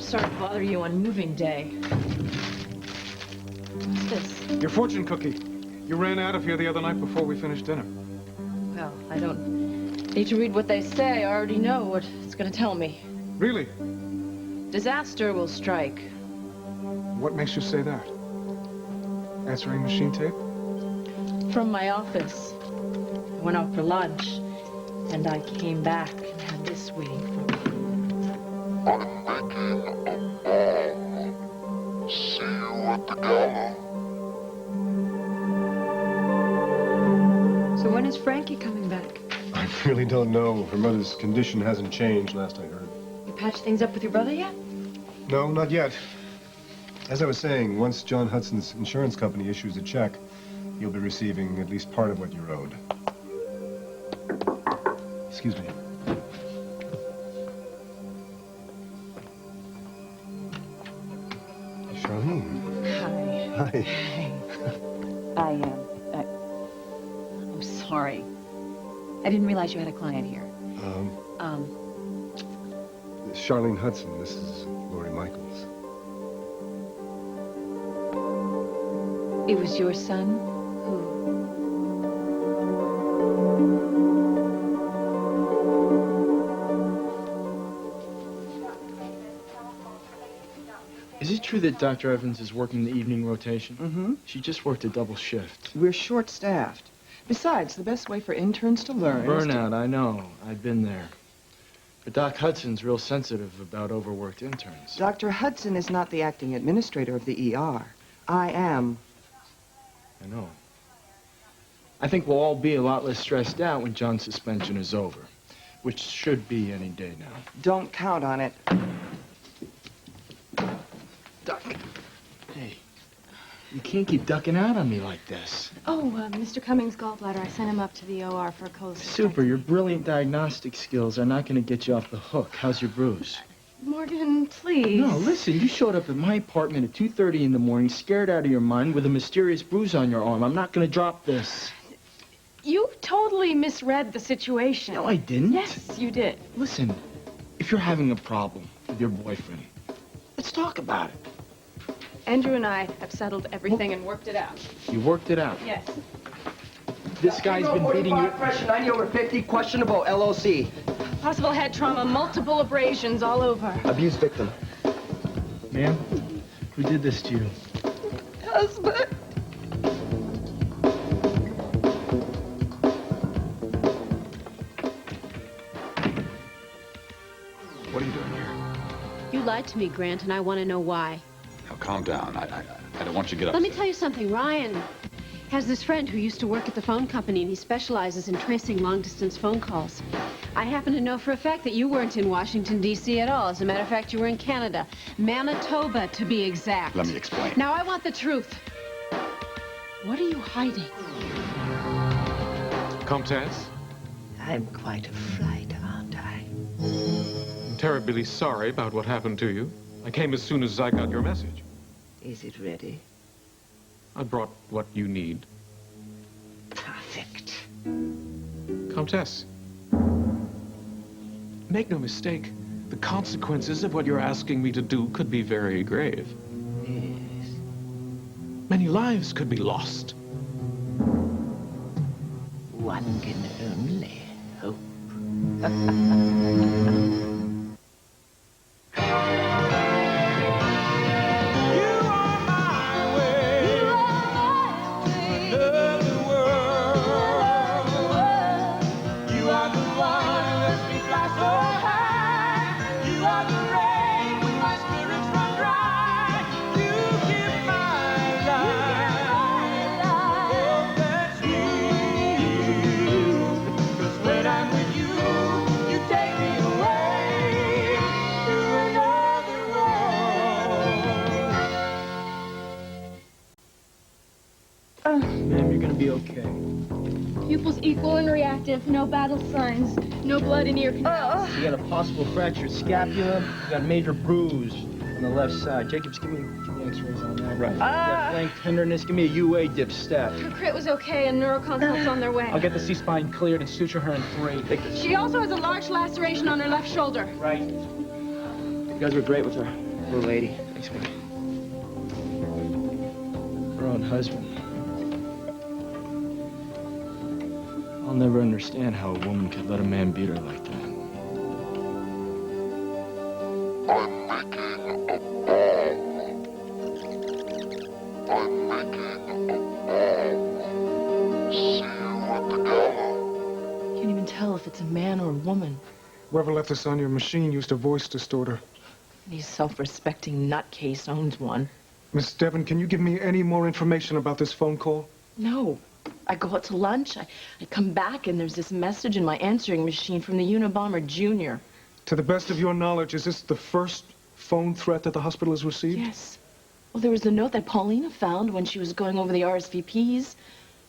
Sorry to bother you on moving day. What's this? Your fortune cookie. You ran out of here the other night before we finished dinner. Well, I don't need to read what they say. I already know what it's going to tell me. Really? Disaster will strike. What makes you say that? Answering machine tape? From my office. I went out for lunch, and I came back and had this waiting for me. I'm making a bomb. See you at the Gala. So when is Frankie coming back? I really don't know. Her mother's condition hasn't changed, last I heard. You patched things up with your brother yet? No, not yet. As I was saying, once John Hudson's insurance company issues a check, you'll be receiving at least part of what you're owed. Excuse me. Charlene. Hi. Hi. I'm sorry. I didn't realize you had a client here. Charlene Hudson, this is Lori Michaels. It was your son who... Is it true that Dr. Evans is working the evening rotation? Mm-hmm. She just worked a double shift. We're short-staffed. Besides, the best way for interns to learn Burnout, I know. I've been there. But Doc Hudson's real sensitive about overworked interns. Dr. Hudson is not the acting administrator of the ER. I am. I know. I think we'll all be a lot less stressed out when John's suspension is over, which should be any day now. Don't count on it. Duck. Hey, you can't keep ducking out on me like this. Oh, Mr. Cummings' gallbladder. I sent him up to the OR for a colon. Super, your brilliant diagnostic skills are not going to get you off the hook. How's your bruise? Morgan, please. No, listen, you showed up at my apartment at 2:30 in the morning, scared out of your mind, with a mysterious bruise on your arm. I'm not going to drop this. You totally misread the situation. No, I didn't. Yes, you did. Listen, if you're having a problem with your boyfriend, let's talk about it. Andrew and I have settled everything and worked it out. You worked it out. Yes. This guy's been beating you. Pressure 90 over 50, questionable LOC. Possible head trauma, multiple abrasions all over. Abuse victim. Ma'am, who did this to you? Husband. What are you doing here? You lied to me, Grant, and I want to know why. Now, calm down. I don't want you to get upset. Let me tell you something. Ryan has this friend who used to work at the phone company, and he specializes in tracing long-distance phone calls. I happen to know for a fact that you weren't in Washington, D.C. at all. As a matter of fact, you were in Canada. Manitoba, to be exact. Let me explain. Now, I want the truth. What are you hiding? Comtesse, I'm quite a fright, aren't I? I'm terribly sorry about what happened to you. I came as soon as I got your message. Is it ready? I brought what you need. Perfect. Comtesse, make no mistake. The consequences of what you're asking me to do could be very grave. Yes. Many lives could be lost. One can only hope. Ma'am, you're gonna be okay. Pupils equal and reactive. No battle signs. No blood in ear canals. You got a possible fractured scapula. You got a major bruise on the left side. Jacobs, give me x-rays on that. Right. You got flank tenderness. Give me a UA dip step. Her crit was okay and neuroconsults on their way. I'll get the C-spine cleared and suture her in 3. She also has a large laceration on her left shoulder. Right. You guys were great with her. Poor lady. Thanks, man. Her own husband. I'll never understand how a woman could let a man beat her like that. I'm making a bomb. I'm making a bomb. See you at the gala. Can't even tell if it's a man or a woman. Whoever left this on your machine used a voice distorter. Any self-respecting nutcase owns one. Miss Devon, can you give me any more information about this phone call? No. I go out to lunch, I come back, and there's this message in my answering machine from the Unabomber Jr. To the best of your knowledge, is this the first phone threat that the hospital has received? Yes. Well, there was a note that Paulina found when she was going over the RSVPs.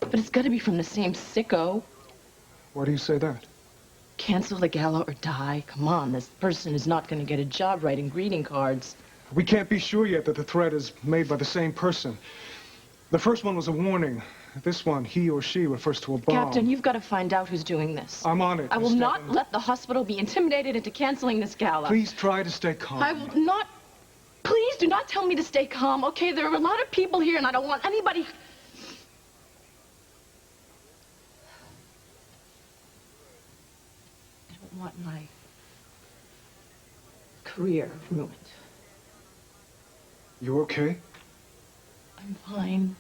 But it's got to be from the same sicko. Why do you say that? Cancel the gala or die. Come on, this person is not going to get a job writing greeting cards. We can't be sure yet that the threat is made by the same person. The first one was a warning. This one, he or she, refers to a bomb. Captain, you've got to find out who's doing this. I'm on it. I will Miss not Devon. let the hospital be intimidated into canceling this gala. Please try to stay calm. I will not. Please do not tell me to stay calm, okay? There are a lot of people here, and I don't want anybody. I don't want my career ruined. You okay? I'm fine.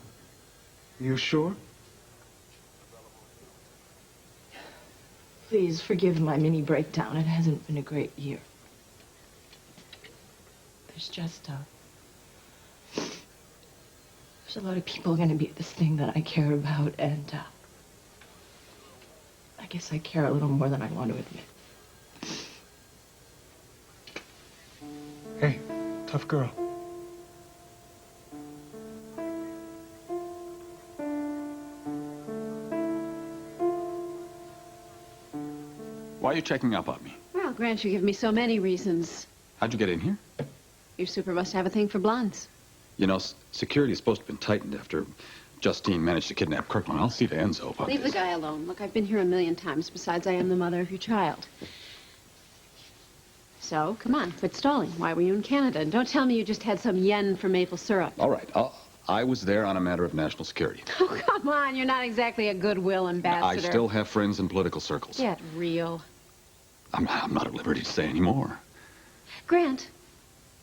You sure? Please forgive my mini breakdown. It hasn't been a great year. There's just there's a lot of people going to be at this thing that I care about, and I guess I care a little more than I want to admit. Hey, tough girl. Why are you checking up on me? Well, Grant, you give me so many reasons. How'd you get in here? Your super must have a thing for blondes. You know, security is supposed to have been tightened after Justine managed to kidnap Kirkland. I'll see to Enzo about Leave the this. guy alone. Look, I've been here a million times. Besides, I am the mother of your child. So, come on, quit stalling. Why were you in Canada? And don't tell me you just had some yen for maple syrup. All right, I was there on a matter of national security. Oh, come on. You're not exactly a goodwill ambassador. I still have friends in political circles. Get real. I'm not at liberty to say any more. Grant,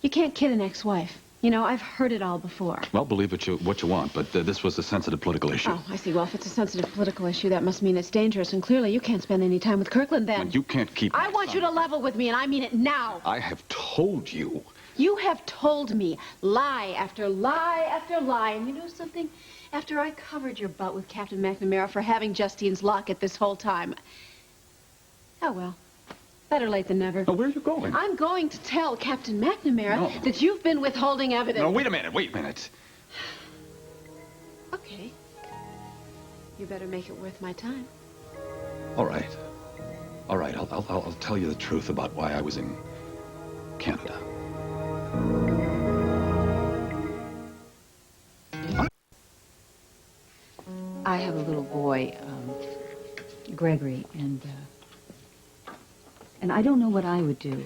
you can't kid an ex-wife. You know, I've heard it all before. Well, believe what you want, but this was a sensitive political issue. Oh, I see. Well, if it's a sensitive political issue, that must mean it's dangerous. And clearly, you can't spend any time with Kirkland then. Well, you can't keep... I want you to level with me, and I mean it now. I have told you. You have told me lie after lie after lie. And you know something? After I covered your butt with Captain McNamara for having Justine's locket this whole time... Oh, well. Better late than never. Oh, where are you going? I'm going to tell Captain McNamara that you've been withholding evidence. No, wait a minute. Okay. You better make it worth my time. All right. I'll tell you the truth about why I was in Canada. I have a little boy, Gregory, and I don't know what I would do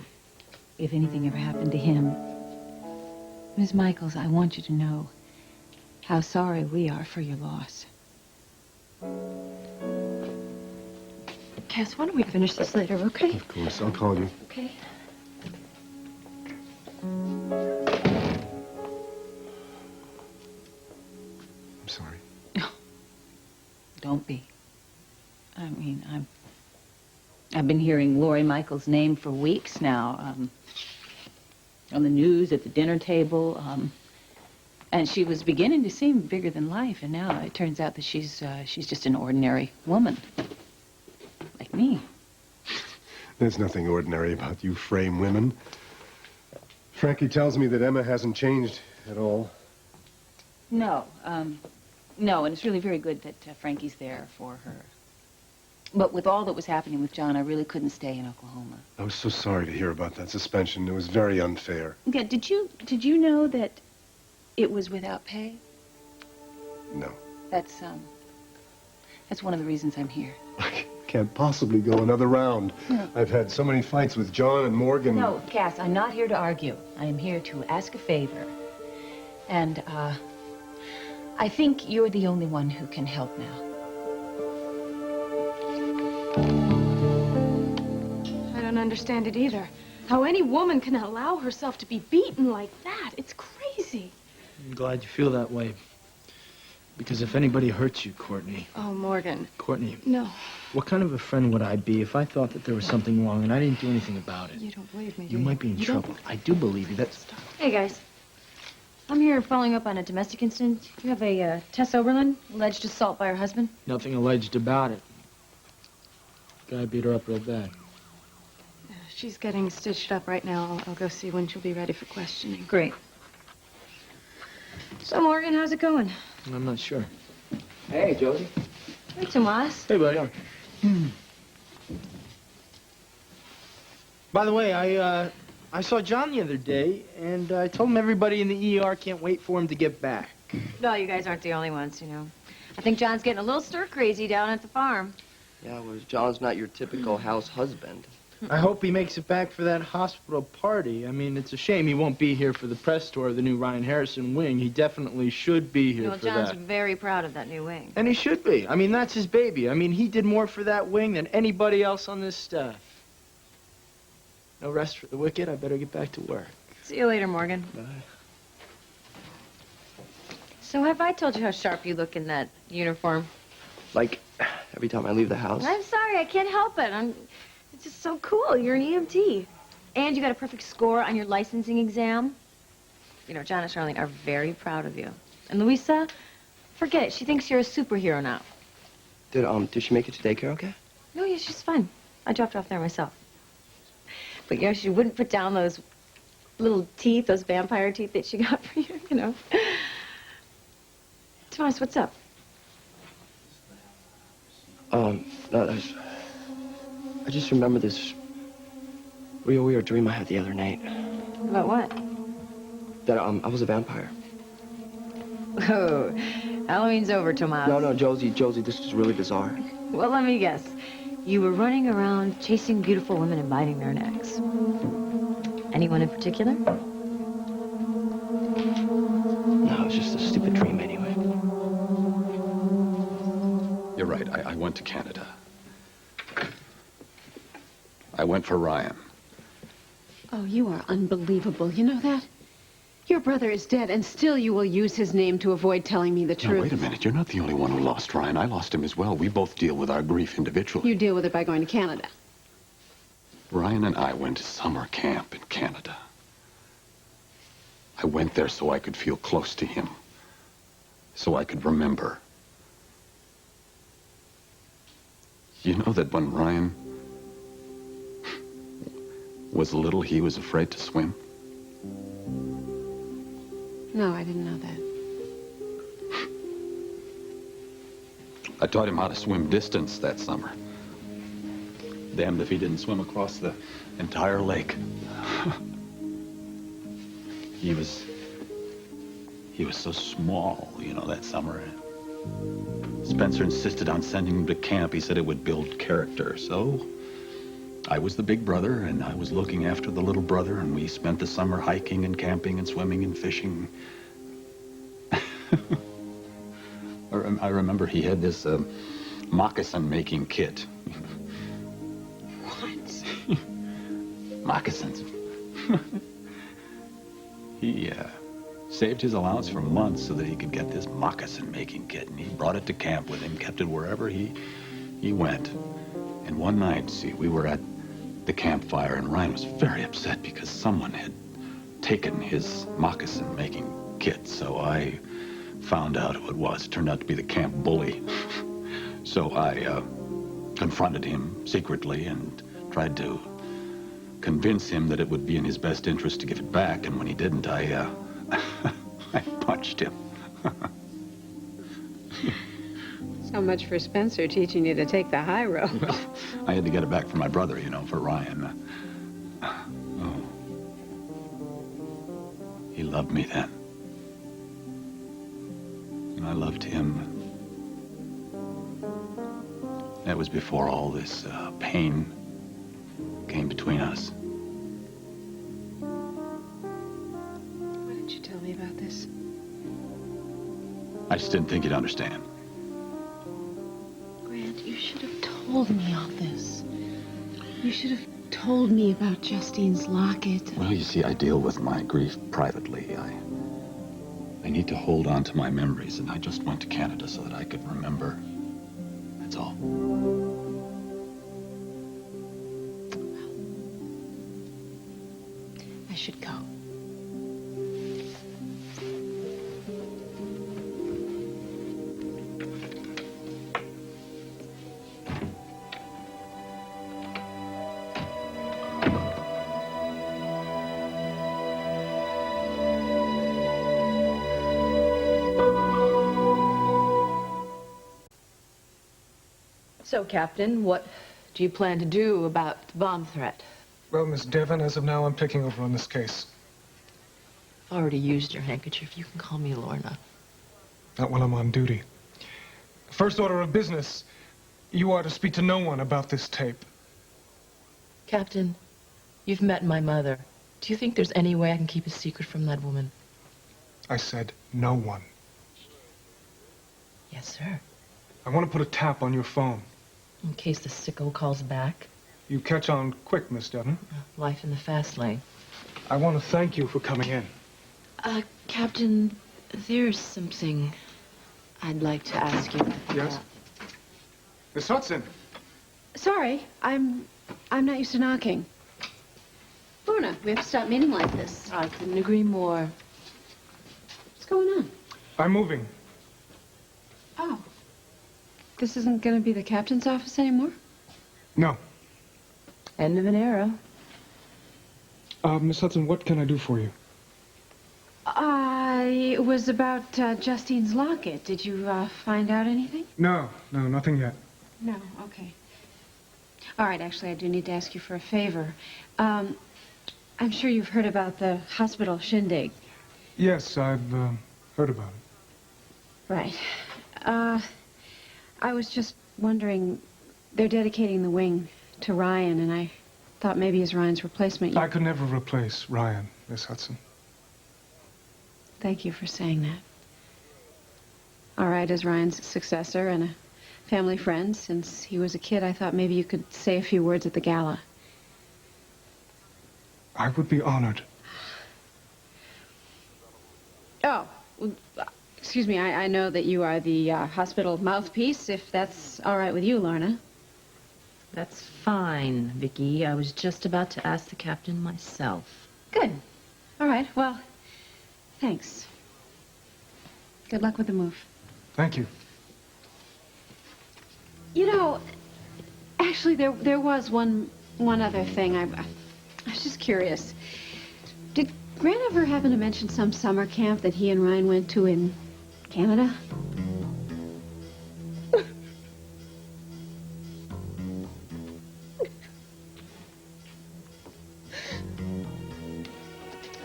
if anything ever happened to him. Ms. Michaels, I want you to know how sorry we are for your loss. Cass, why don't we finish this later, okay? Of course, I'll call you. Okay. I'm sorry. Don't be. I mean, I've been hearing Lori Michaels' name for weeks now, on the news, at the dinner table, and she was beginning to seem bigger than life, and now it turns out that she's just an ordinary woman, like me. There's nothing ordinary about you frame women. Frankie tells me that Emma hasn't changed at all. No, no, and it's really very good that Frankie's there for her. But with all that was happening with John, I really couldn't stay in Oklahoma. I was so sorry to hear about that suspension. It was very unfair. Yeah, did you know that it was without pay? No. That's one of the reasons I'm here. can't possibly go another round. No. I've had so many fights with John and Morgan. No, Cass, I'm not here to argue. I am here to ask a favor. And, I think you're the only one who can help now. I don't understand it either. How any woman can allow herself to be beaten like that. It's crazy. I'm glad you feel that way. Because if anybody hurts you, Courtney... Oh, Morgan. Courtney. No. What kind of a friend would I be if I thought that there was something wrong and I didn't do anything about it? You don't believe me, do You might be in trouble. I do believe you. That's... Hey, guys. I'm here following up on a domestic incident. You have a, Tess Oberlin, alleged assault by her husband. Nothing alleged about it. Guy beat her up real bad. She's getting stitched up right now. I'll go see when she'll be ready for questioning. Great. So, Morgan, how's it going? I'm not sure. Hey, Josie. Hey, Tomas. Hey, buddy. By the way, I saw John the other day, and I told him everybody in the ER can't wait for him to get back. No, you guys aren't the only ones, you know. I think John's getting a little stir-crazy down at the farm. Yeah, well, John's not your typical house husband. I hope he makes it back for that hospital party. I mean, it's a shame he won't be here for the press tour of the new Ryan Harrison wing. He definitely should be here Well, for John's that. very proud of that new wing. And he should be. I mean, that's his baby. I mean, he did more for that wing than anybody else on this staff. No rest for the wicked. I better get back to work. See you later, Morgan. Bye. So have I told you how sharp you look in that uniform? Like, every time I leave the house. I'm sorry, I can't help it. It's just so cool. You're an EMT. And you got a perfect score on your licensing exam. You know, John and Charlene are very proud of you. And Louisa, forget it. She thinks you're a superhero now. Did she make it to daycare okay? No, yeah, she's fine. I dropped her off there myself. But, you know, she wouldn't put down those little teeth, those vampire teeth that she got for you, you know. Tomas, what's up? No, I just remember this real weird dream I had the other night. About what? That, I was a vampire. Oh, Halloween's over, Tomas. No, Josie, this is really bizarre. Well, let me guess. You were running around chasing beautiful women and biting their necks. Anyone in particular? No, it was just a stupid dream anyway. You're right. I went to Canada. I went for Ryan. Oh, you are unbelievable. You know that? Your brother is dead, and still you will use his name to avoid telling me the Now, truth. wait a minute. You're not the only one who lost Ryan. I lost him as well. We both deal with our grief individually. You deal with it by going to Canada. Ryan and I went to summer camp in Canada. I went there so I could feel close to him. So I could remember. You know that when Ryan was little, he was afraid to swim? No, I didn't know that. I taught him how to swim distance that summer. Damned if he didn't swim across the entire lake. He was so small, you know, that summer. Spencer insisted on sending him to camp. He said it would build character. So I was the big brother, and I was looking after the little brother, and we spent the summer hiking and camping and swimming and fishing. I remember he had this moccasin-making kit. What? Moccasins. He saved his allowance for months so that he could get this moccasin-making kit, and he brought it to camp with him, kept it wherever he went. And one night, see, we were at the campfire, and Ryan was very upset because someone had taken his moccasin-making kit. So I found out who it was. It turned out to be the camp bully. So I confronted him secretly and tried to convince him that it would be in his best interest to give it back. And when he didn't, I punched him. So much for Spencer teaching you to take the high road. Well, I had to get it back for my brother, you know, for Ryan. Oh. He loved me then. And I loved him. That was before all this pain came between us. Why didn't you tell me about this? I just didn't think you'd understand. Grant, you should have told me all this. You should have told me about Justine's locket. Well, you see, I deal with my grief privately. I need to hold on to my memories, and I just went to Canada so that I could remember. That's all. I should go. So, Captain, what do you plan to do about the bomb threat? Well, Miss Devon, as of now, I'm taking over on this case. I've already used your handkerchief. You can call me Lorna. Not while I'm on duty. First order of business, you are to speak to no one about this tape. Captain, you've met my mother. Do you think there's any way I can keep a secret from that woman? I said no one. Yes, sir. I want to put a tap on your phone. In case the sicko calls back. You catch on quick, Miss Devon. Life in the fast lane. I want to thank you for coming in. Captain, there's something I'd like to ask you. Yes? Miss Hudson. Sorry, I'm not used to knocking. Lorna, we have to stop meeting like this. I couldn't agree more. What's going on? I'm moving. Oh. This isn't going to be the captain's office anymore? No. End of an era. Miss Hudson, what can I do for you? It was about Justine's locket. Did you find out anything? No, nothing yet. No, okay. All right, actually, I do need to ask you for a favor. I'm sure you've heard about the hospital shindig. Yes, I've heard about it. Right. I was just wondering, they're dedicating the wing to Ryan, and I thought maybe as Ryan's replacement, I could never replace Ryan, Miss Hudson. Thank you for saying that. All right, as Ryan's successor and a family friend since he was a kid, I thought maybe you could say a few words at the gala. I would be honored. Oh, well, excuse me, I know that you are the hospital mouthpiece, if that's all right with you, Lorna. That's fine, Vicky. I was just about to ask the captain myself. Good. All right, well, thanks. Good luck with the move. Thank you. You know, actually, there was one other thing. I was just curious. Did Grant ever happen to mention some summer camp that he and Ryan went to in Canada?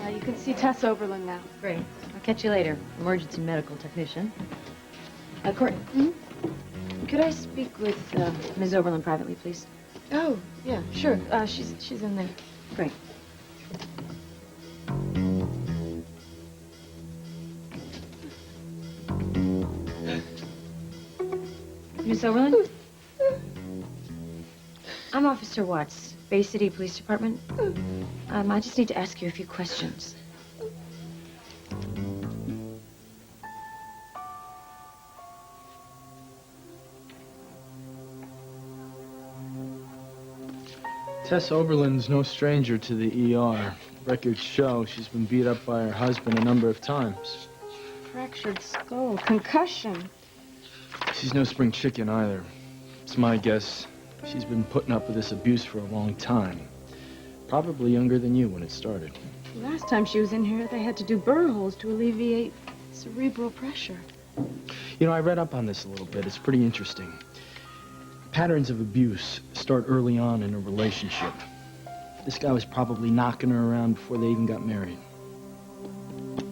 You can see Tess Oberlin now. Great. I'll catch you later. Emergency medical technician. Courtney. Could I speak with Ms. Oberlin privately, please? Oh, yeah, sure. She's in there. Great. Miss Oberlin? I'm Officer Watts, Bay City Police Department. I just need to ask you a few questions. Tess Oberlin's no stranger to the ER. Records show she's been beat up by her husband a number of times. Fractured skull, concussion. She's no spring chicken either. It's my guess she's been putting up with this abuse for a long time. Probably younger than you when it started. Last time she was in here, they had to do burr holes to alleviate cerebral pressure. You know, I read up on this a little bit. It's pretty interesting. Patterns of abuse start early on in a relationship. This guy was probably knocking her around before they even got married.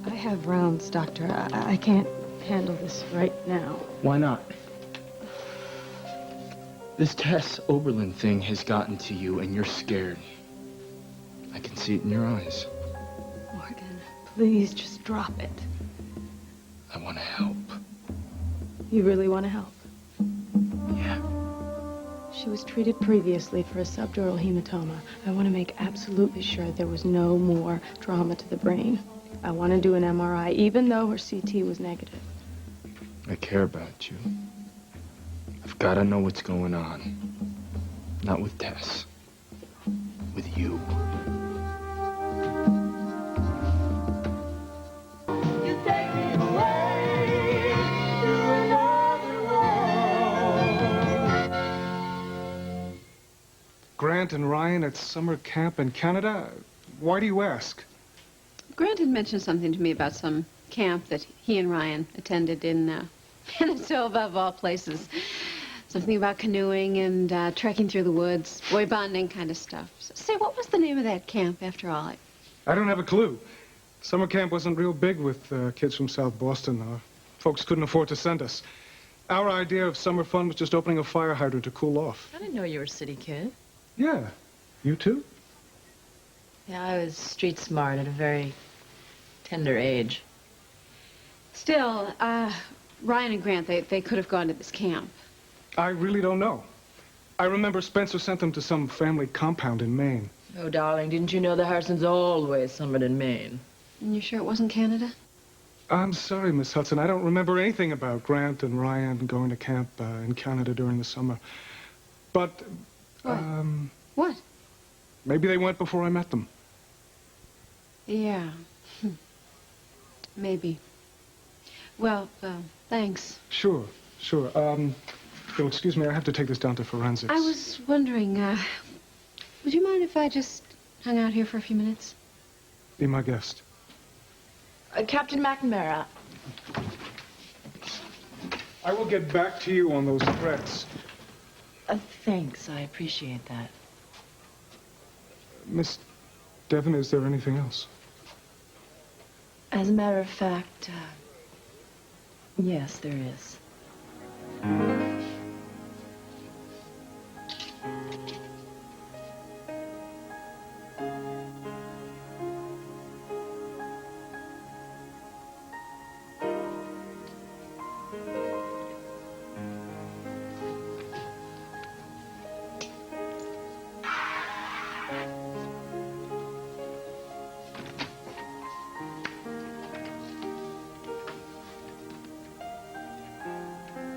I have rounds, Doctor. I can't handle this right now. Why not? This Tess Oberlin thing has gotten to you, and you're scared. I can see it in your eyes. Morgan, please just drop it. I want to help. You really want to help? Yeah. She was treated previously for a subdural hematoma. I want to make absolutely sure there was no more trauma to the brain. I want to do an MRI, even though her CT was negative. I care about you. I've got to know what's going on. Not with Tess. With you. Grant and Ryan at summer camp in Canada? Why do you ask? Grant had mentioned something to me about some camp that he and Ryan attended in Manitoba, of all places. Something about canoeing and trekking through the woods, boy bonding kind of stuff. So, say, what was the name of that camp, after all? I don't have a clue. Summer camp wasn't real big with kids from South Boston. Folks couldn't afford to send us. Our idea of summer fun was just opening a fire hydrant to cool off. I didn't know you were a city kid. Yeah. You too? Yeah, I was street smart at a very tender age. Still, Ryan and Grant, they could have gone to this camp. I really don't know. I remember Spencer sent them to some family compound in Maine. Oh, darling, didn't you know the Harsons always summered in Maine? And you sure it wasn't Canada? I'm sorry, Miss Hudson. I don't remember anything about Grant and Ryan going to camp in Canada during the summer. But, What? What? maybe they went before I met them. Yeah. Maybe. Well, thanks. Sure. You'll excuse me, I have to take this down to forensics. I was wondering, would you mind if I just hung out here for a few minutes? Be my guest. Captain McNamara. I will get back to you on those threats. Thanks, I appreciate that. Miss Devon, is there anything else? As a matter of fact, yes, there is.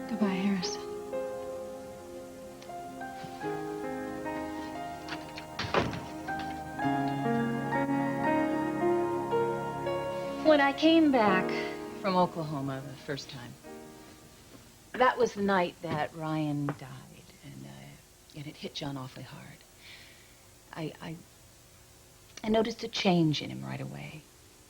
Goodbye, Harrison. When I came back from Oklahoma the first time, that was the night that Ryan died, and it hit John awfully hard. I noticed a change in him right away.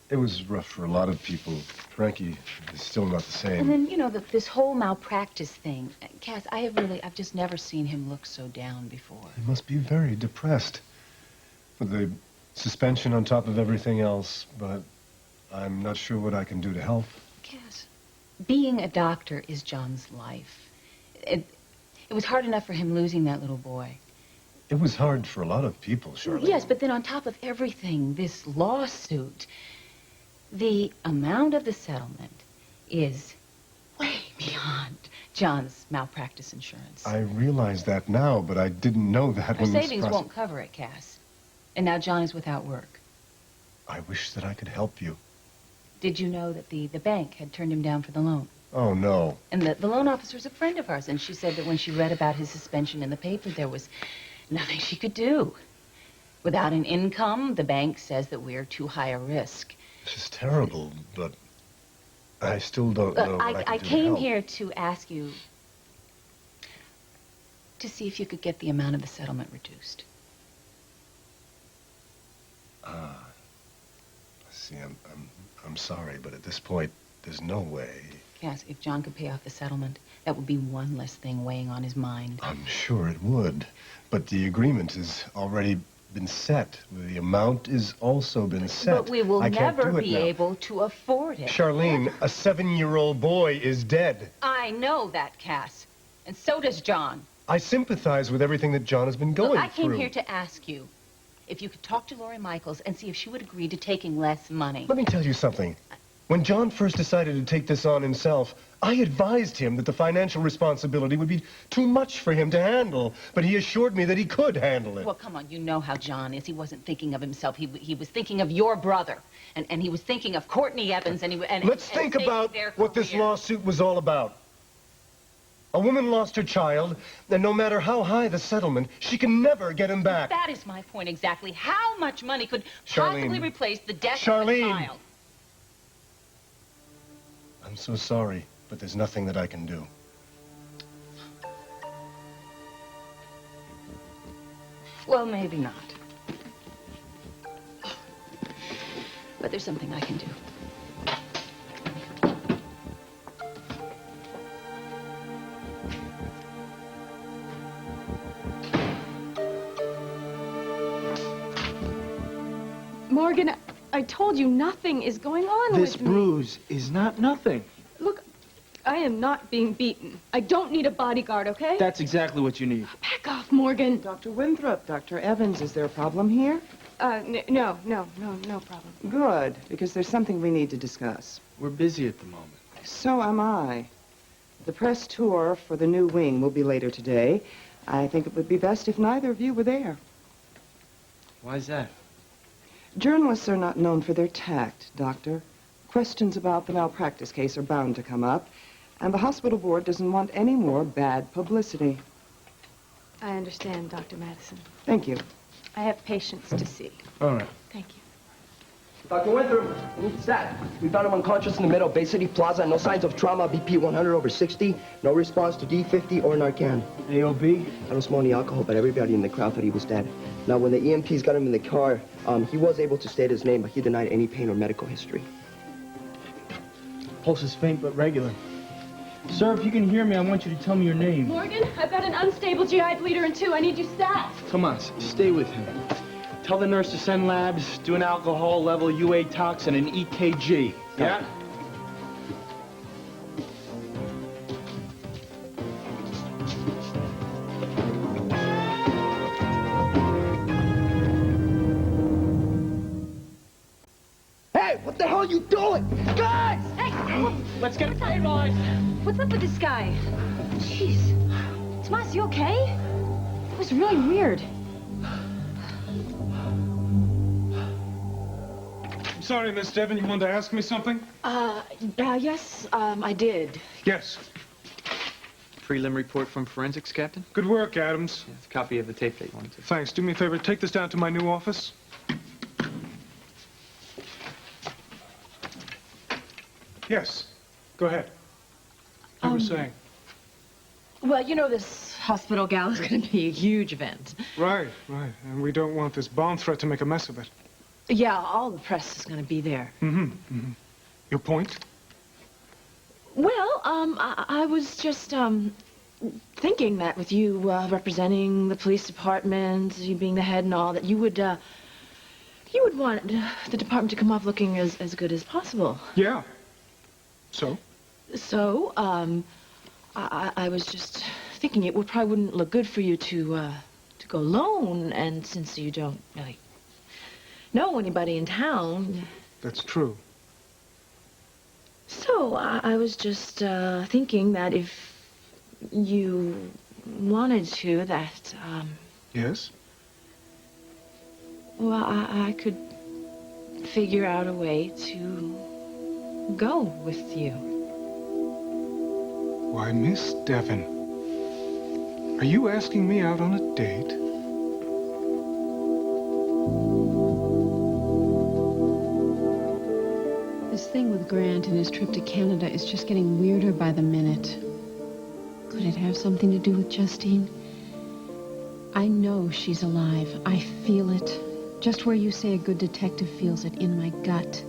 It was rough for a lot of people. Frankie is still not the same. And then, you know, this whole malpractice thing. Cass, I've just never seen him look so down before. He must be very depressed. With the suspension on top of everything else, but I'm not sure what I can do to help. Cass, being a doctor is John's life. It was hard enough for him losing that little boy. It was hard for a lot of people, Charlotte. Yes, but then on top of everything, this lawsuit, the amount of the settlement is way beyond John's malpractice insurance. I realize that now, but I didn't know that Our when this savings won't cover it, Cass. And now John is without work. I wish that I could help you. Did you know that the bank had turned him down for the loan? Oh, no. And the loan officer's a friend of ours, and she said that when she read about his suspension in the paper, there was nothing she could do. Without an income, the bank says that we're too high a risk. This is terrible, but I still don't know what I can I do to came help. here to ask you to see if you could get the amount of the settlement reduced. See, I'm sorry, but at this point, there's no way. Cass, if John could pay off the settlement, that would be one less thing weighing on his mind. I'm sure it would, but the agreement has already been set. The amount has also been set. But we will I can't never do it be now. able to afford it. Charlene, a 7-year-old boy is dead. I know that, Cass. And so does John. I sympathize with everything that John has been going Look, I came through. here to ask you if you could talk to Lori Michaels and see if she would agree to taking less money. Let me tell you something. When John first decided to take this on himself, I advised him that the financial responsibility would be too much for him to handle, but he assured me that he could handle it. Well, come on, you know how John is. He wasn't thinking of himself. He was thinking of your brother, and he was thinking of Courtney Evans, and Let's think about what this lawsuit was all about. A woman lost her child, and no matter how high the settlement, she can never get him back. That is my point exactly. How much money could Charlene. possibly replace the death Charlene. of a child? I'm so sorry, but there's nothing that I can do. Well, maybe not. But there's something I can do. Morgan, I told you nothing is going on This with me. bruise is not nothing. Look, I am not being beaten. I don't need a bodyguard, okay? That's exactly what you need. Back off, Morgan. Dr. Winthrop, Dr. Evans, is there a problem here? No problem. Good, because there's something we need to discuss. We're busy at the moment. So am I. The press tour for the new wing will be later today. I think it would be best if neither of you were there. Why's that? Journalists are not known for their tact, Doctor. Questions about the malpractice case are bound to come up, and the hospital board doesn't want any more bad publicity. I understand, Dr. Madison. Thank you. I have patients to see. All right. Thank you. Dr. Winthrop, what's that? We found him unconscious in the middle of Bay City Plaza. No signs of trauma. BP 100/60. No response to D50 or Narcan. AOB? I don't smell any alcohol, but everybody in the crowd thought he was dead. Now, when the EMTs got him in the car, he was able to state his name, but he denied any pain or medical history. Pulse is faint but regular. Sir, if you can hear me, I want you to tell me your name. Morgan, I've got an unstable GI bleeder in 2. I need you stat. Come on, stay with him. Tell the nurse to send labs, do an alcohol level, UA tox, and an EKG. Yeah? Hey, what the hell are you doing? Guys! Hey! Let's get stabilized. What's up with this guy? Jeez. Tomas, you okay? It was really weird. I'm sorry, Miss Devon, you wanted to ask me something? Yes, I did. Yes. Prelim report from forensics, Captain? Good work, Adams. Yeah, it's a copy of the tape that you wanted to. Thanks. Do me a favor, take this down to my new office. Yes. Go ahead. You were saying. Well, you know this hospital gala is going to be a huge event. Right. And we don't want this bomb threat to make a mess of it. Yeah, all the press is going to be there. Your point? Well, I was just, thinking that with you, representing the police department, you being the head and all, that you would want the department to come off looking as good as possible. Yeah. So? So, I was just thinking it probably wouldn't look good for you to go alone, and since you don't really know anybody in town. That's true. So, I was just thinking that if you wanted to, that, Yes? well, I could figure out a way to go with you. Why, Miss Devon, are you asking me out on a date? This thing with Grant and his trip to Canada is just getting weirder by the minute. Could it have something to do with Justine? I know she's alive. I feel it. Just where you say a good detective feels it, in my gut.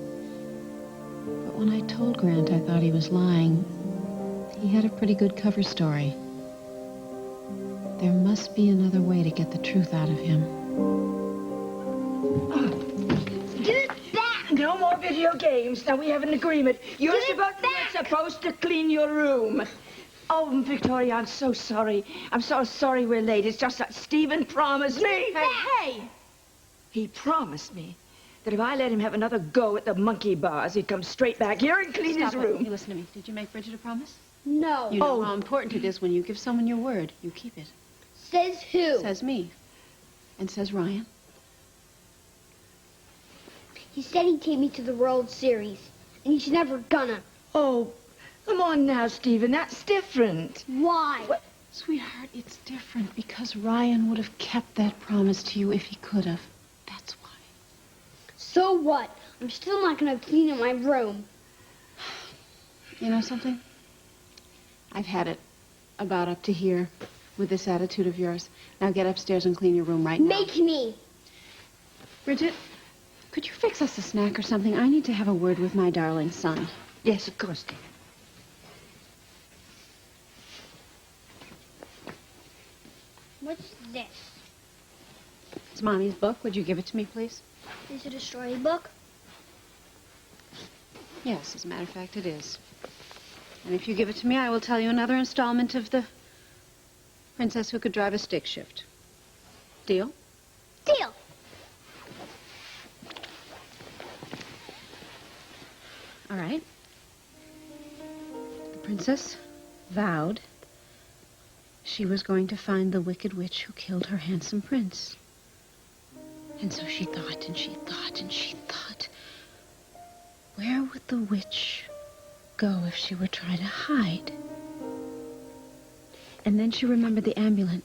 But when I told Grant I thought he was lying, he had a pretty good cover story. There must be another way to get the truth out of him. Get back! No more video games. Now we have an agreement. You're supposed to clean your room. Oh, Victoria, I'm so sorry. I'm so sorry we're late. It's just that Stephen promised me. Hey! He promised me that if I let him have another go at the monkey bars, he'd come straight back here and clean his Stop it. room. You listen to me. Did you make Bridget a promise? No. You know how important it is when you give someone your word. You keep it. Says who? Says me. And says Ryan. He said he'd take me to the World Series, and he's never gonna. Oh, come on now, Stephen. That's different. Why? What? Sweetheart, it's different because Ryan would have kept that promise to you if he could have. That's why. So what? I'm still not gonna clean up my room. You know something? I've had it about up to here with this attitude of yours. Now get upstairs and clean your room right now. Make me. Bridget, could you fix us a snack or something? I need to have a word with my darling son. Yes, of course, dear. What's this? It's Mommy's book. Would you give it to me, please? Is it a storybook? Yes, as a matter of fact, it is. And if you give it to me, I will tell you another installment of the Princess Who Could Drive a Stick Shift. Deal? Deal. All right. The princess vowed she was going to find the wicked witch who killed her handsome prince. And so she thought and she thought and she thought, where would the witch go if she were trying to hide? And then she remembered the amulet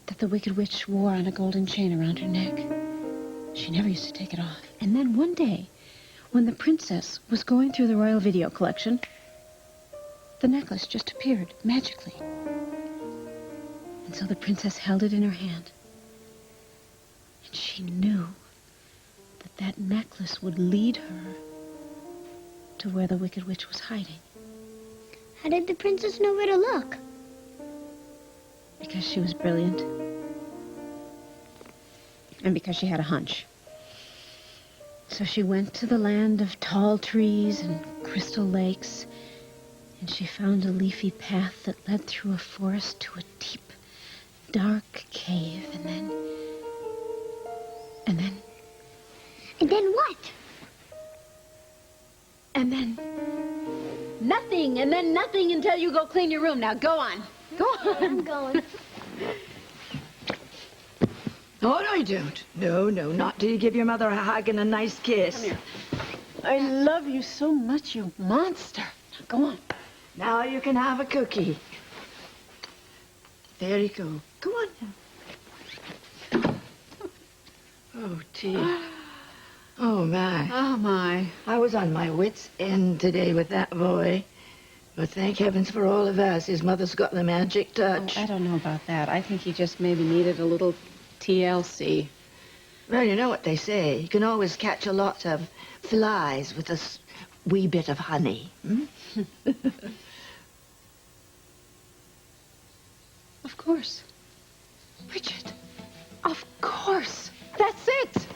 that the wicked witch wore on a golden chain around her neck. She never used to take it off. And then one day, when the princess was going through the royal video collection, the necklace just appeared magically. And so the princess held it in her hand. And she knew that that necklace would lead her to where the wicked witch was hiding. How did the princess know where to look? Because she was brilliant. And because she had a hunch. So she went to the land of tall trees and crystal lakes, and she found a leafy path that led through a forest to a deep, dark cave, and then... And then what? And then... Nothing, and then nothing until you go clean your room. Now, go on. Go on. I'm going. Oh, no, you don't. No, not till you give your mother a hug and a nice kiss. Come here. I love you so much, you monster. Now, go on. Now you can have a cookie. There you go. Go on now. Oh, tea. Oh, my. Oh, my. I was on my wits' end today with that boy. But thank heavens for all of us. His mother's got the magic touch. Oh, I don't know about that. I think he just maybe needed a little TLC. Well, you know what they say. You can always catch a lot of flies with a wee bit of honey. Hmm? Of course. Bridget, of course. That's it.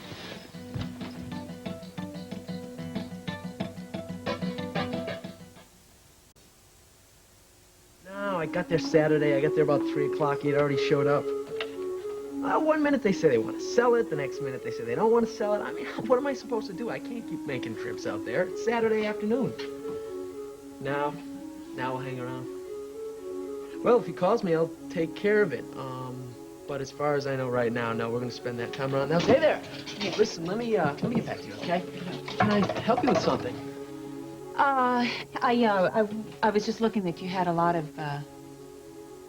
No, I got there Saturday. I got there about 3 o'clock. He'd already showed up. One minute they say they want to sell it. The next minute they say they don't want to sell it. I mean, what am I supposed to do? I can't keep making trips out there. It's Saturday afternoon. Now we'll hang around. Well, if he calls me, I'll take care of it. But as far as I know right now, no, we're going to spend that time around the house. Hey there! Hey, listen, let me get back to you, okay? Can I help you with something? I was just looking that you had a lot of,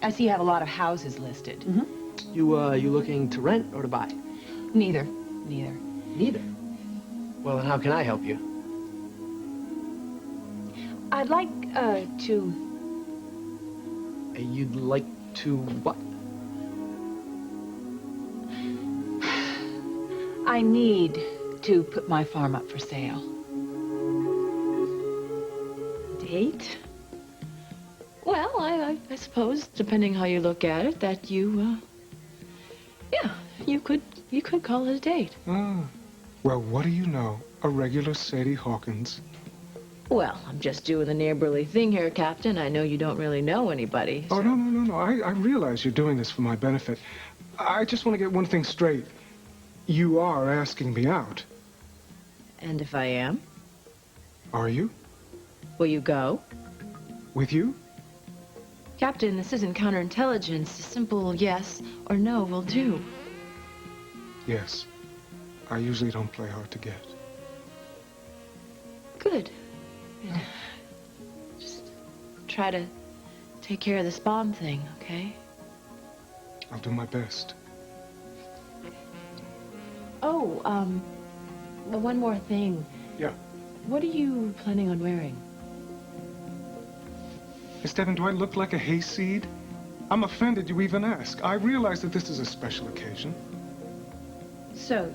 I see you have a lot of houses listed. Mm-hmm. You looking to rent or to buy? Neither. Neither? Well, then how can I help you? I'd like, to... You'd like to what? I need to put my farm up for sale. Date? Well, I suppose, depending how you look at it, that you, yeah, you could call it a date. Ah. Well, what do you know? A regular Sadie Hawkins. Well, I'm just doing the neighborly thing here, Captain. I know you don't really know anybody. Oh, no. I realize you're doing this for my benefit. I just want to get one thing straight. You are asking me out. And if I am? Are you? Will you go? With you? Captain, this isn't counterintelligence. A simple yes or no will do. Yes. I usually don't play hard to get. Good. Just try to take care of this bomb thing, okay? I'll do my best. Oh, well, one more thing. Yeah. What are you planning on wearing? Miss Devon, do I look like a hayseed? I'm offended you even ask. I realize that this is a special occasion. So,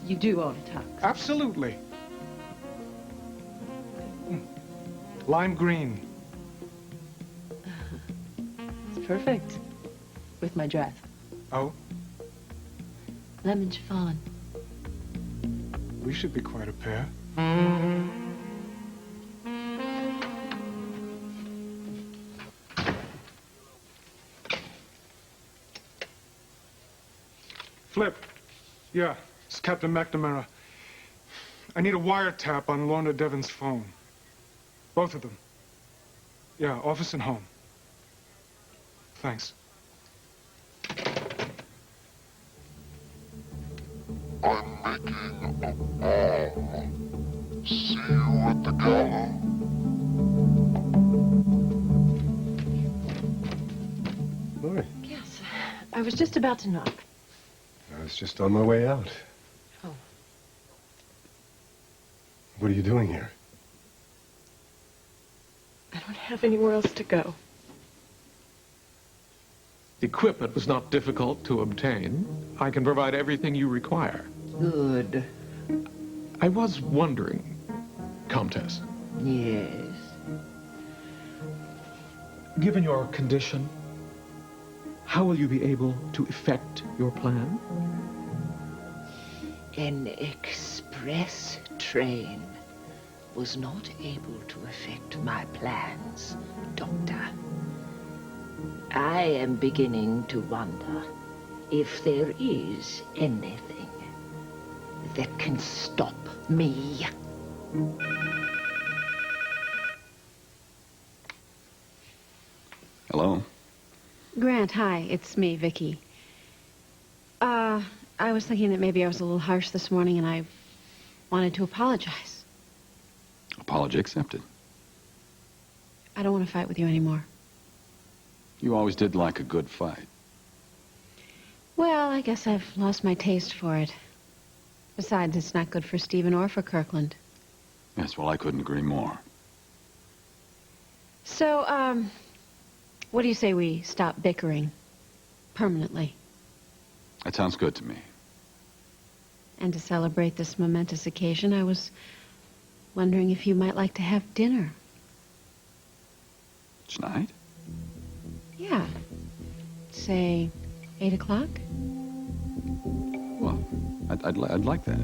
you do own a tux? Absolutely. Lime green. It's perfect. With my dress. Oh? Lemon chiffon. We should be quite a pair. Flip. Yeah, it's Captain McNamara. I need a wiretap on Lorna Devon's phone. Both of them. Yeah, office and home. Thanks. I'm making a bomb. See you at the gala. Lori, Yes, I was just about to knock. I was just on my way out. Oh. What are you doing here? I don't have anywhere else to go. Equipment was not difficult to obtain. I can provide everything you require. Good. I was wondering, Countess. Yes. Given your condition, how will you be able to effect your plan? An express train was not able to affect my plans, Doctor. I am beginning to wonder if there is anything that can stop me. Hello? Grant, hi. It's me, Vicky. I was thinking that maybe I was a little harsh this morning, and I wanted to apologize. Apology accepted. I don't want to fight with you anymore. You always did like a good fight. Well, I guess I've lost my taste for it. Besides, it's not good for Stephen or for Kirkland. Yes, well, I couldn't agree more. So, what do you say we stop bickering permanently? That sounds good to me. And to celebrate this momentous occasion, I was wondering if you might like to have dinner. Tonight? Yeah. Say, 8 o'clock? Well, I'd like that.